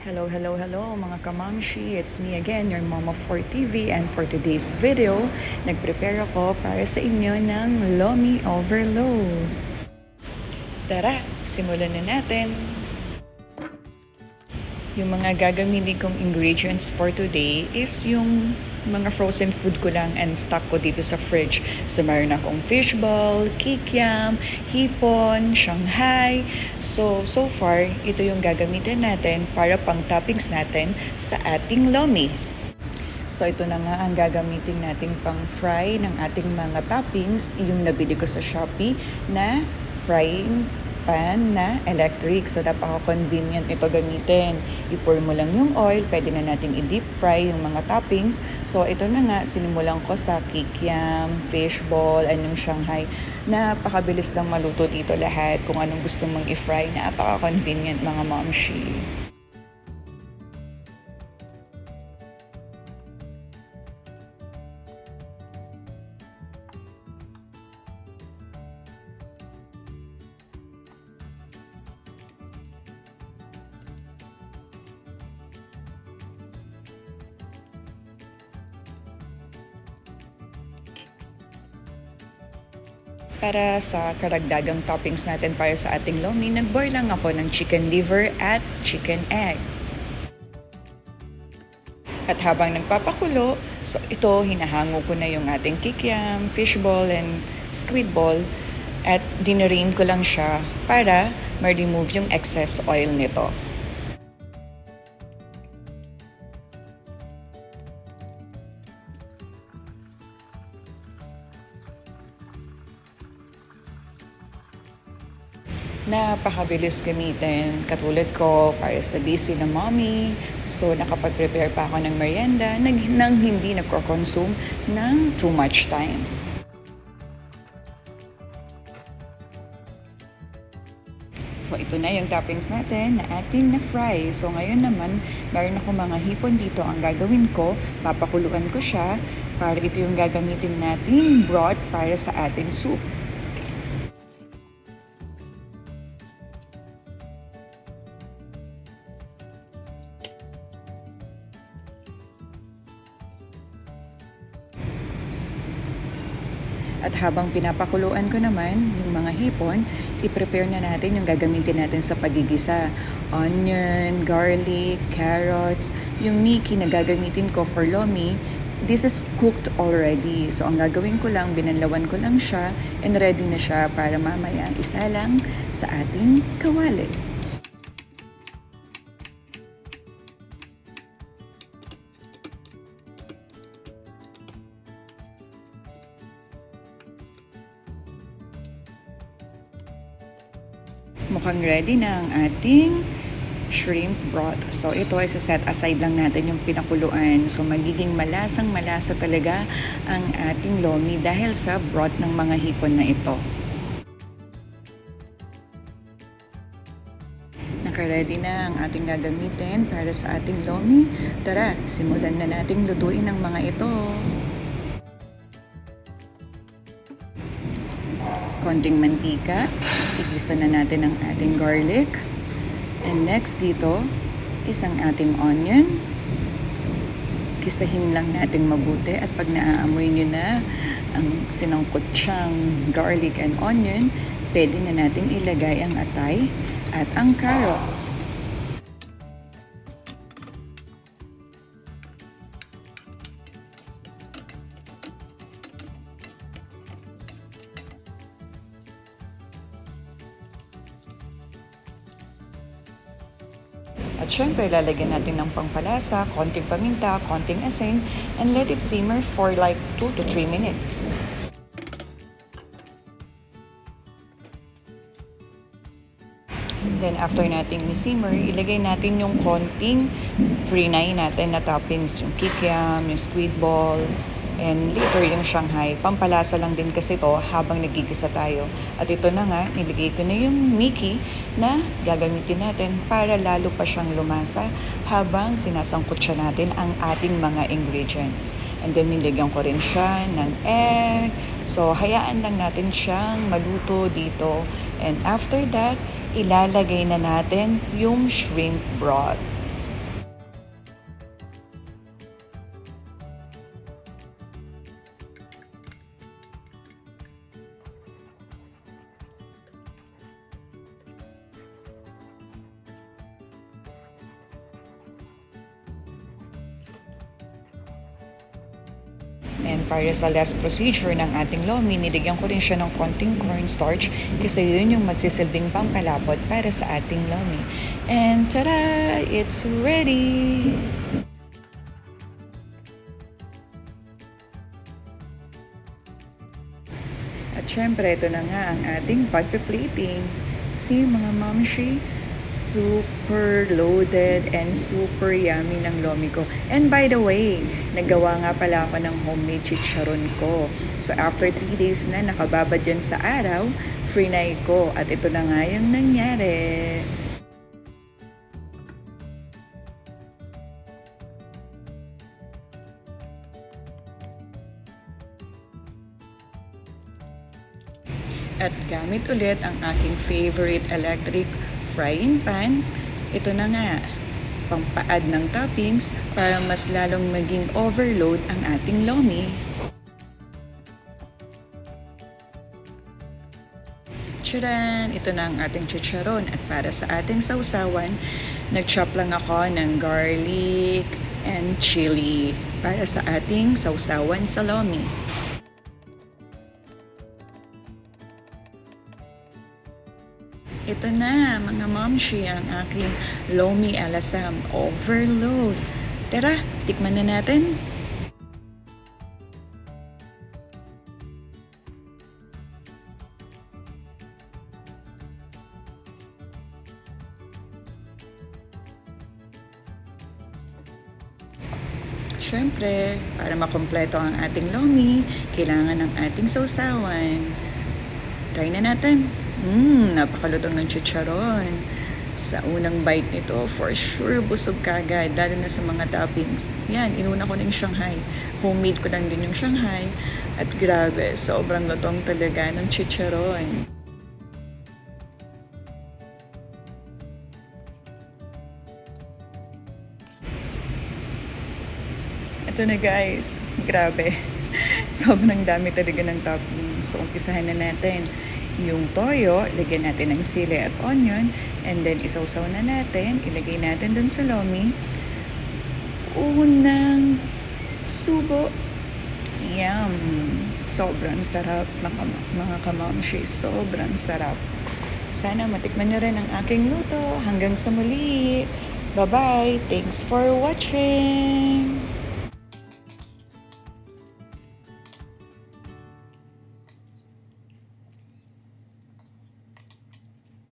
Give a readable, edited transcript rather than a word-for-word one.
Hello, hello, hello mga kamamshi. It's me again, your Mama for TV, and for today's video, nag-prepare ako para sa inyo ng Lomi Overload. Tara, simulan na natin. Yung mga gagamitin kong ingredients for today is yung mga frozen food ko lang and stock ko dito sa fridge. So, mayroon akong fishball, kikiam, hipon, Shanghai. So far, ito yung gagamitin natin para pang toppings natin sa ating lomi. So ito na nga ang gagamitin nating pang fry ng ating mga toppings, yung nabili ko sa Shopee na frying pan na electric. So napaka-convenient ito gamitin. I-pour mo lang yung oil, pwede na nating i-deep fry yung mga toppings. So ito na nga, sinimulan ko sa kikiam, fishball, and yung Shanghai. Napakabilis lang maluto dito lahat. Kung anong gusto mong i-fry, napaka-convenient mga momshi. Para sa karagdagang toppings natin para sa ating lomi, nag-boil lang ako ng chicken liver at chicken egg. At habang nagpapakulo, so ito, hinahango ko na yung ating kikiam, fishball, and squid ball. At dinarain ko lang siya para ma-remove yung excess oil nito. Napakabilis gamitin. Katulad ko, para sa busy na mommy. So, nakapag-prepare pa ako ng merienda nang hindi nagko-consume ng too much time. So, ito na yung toppings natin na ating na-fry. So, ngayon naman, meron ako mga hipon dito. Ang gagawin ko, papakuluan ko siya para ito yung gagamitin nating broth para sa ating soup. At habang pinapakuluan ko naman yung mga hipon, i-prepare na natin yung gagamitin natin sa pagigisa. Onion, garlic, carrots, yung Nikki na gagamitin ko for lomi, this is cooked already. So ang gagawin ko lang, binanlawan ko lang siya and ready na siya para mamaya isa lang sa ating kawali. Mukhang ready na ang ating shrimp broth. So ito ay set aside lang natin yung pinakuluan. So magiging malasang-malasa talaga ang ating lomi dahil sa broth ng mga hipon na ito. Naka-ready na ang ating gagamitin para sa ating lomi. Tara, simulan na nating lutuin ang mga ito. Konting mantika, igisa na natin ang ating garlic. And next dito is ang ating onion. Gisahin lang natin mabuti at pag naaamoy nyo na ang sinangkot siyang garlic and onion, pwede na natin ilagay ang atay at ang carrots. At syempre, lalagyan natin ng pangpalasa, konting paminta, konting asin, and let it simmer for like 2 to 3 minutes. And then after nating i-simmer, ilagay natin yung konting frinay natin na toppings, yung kikiam, yung squid ball, and later yung Shanghai. Pampalasa lang din kasi to habang nagigisa tayo. At ito na nga, nilagay ko na yung Mickey na gagamitin natin para lalo pa siyang lumasa habang sinasangkot siya natin ang ating mga ingredients. And then nilagyan ko rin siya ng egg. So hayaan lang natin siyang maluto dito. And after that, ilalagay na natin yung shrimp broth. And para sa less procedure ng ating lomi, niligyan ko rin siya ng konting cornstarch kasi yun yung magsisilbing pampalapot para sa ating lomi. And tada! It's ready! At syempre, ito na nga ang ating pagpe-plating. See mga mamshi, super loaded and super yummy ng lomi ko. And by the way, nagawa nga pala ako ng homemade chicharon ko. So after 3 days na nakababad yan sa araw, free-nay ko. At ito na nga yung nangyari. At gamit ulit ang aking favorite electric frying pan. Ito na nga, pampaad ng toppings para mas lalong maging overload ang ating lomi. Tcharan! Ito na ang ating chicharon. At para sa ating sausawan, nag-chop lang ako ng garlic and chili para sa ating sausawan sa lomi. Ito na mga momshi ang aking lomi alasam overload. Tara, tikman na natin. Siyempre, para makumpleto ang ating lomi, kailangan ng ating sausawan. Try na natin. Napakalutong ng chicharon. Sa unang bite nito, for sure busog kagad, lalo na sa mga toppings. Yan, inuna ko ng Shanghai. Homemade ko lang din yung Shanghai. At grabe, sobrang lutong talaga ng chicharon. Ito na guys, grabe. Sobrang dami talaga ng toppings. So, umpisahan na natin. Yung toyo, ilagay natin ng sili at onion. And then, isawsaw na natin. Ilagay natin dun sa lomi. Unang subo. Yum! Sobrang sarap, mga kamamshi. Sobrang sarap. Sana matikman nyo rin ang aking luto. Hanggang sa muli. Bye-bye! Thanks for watching!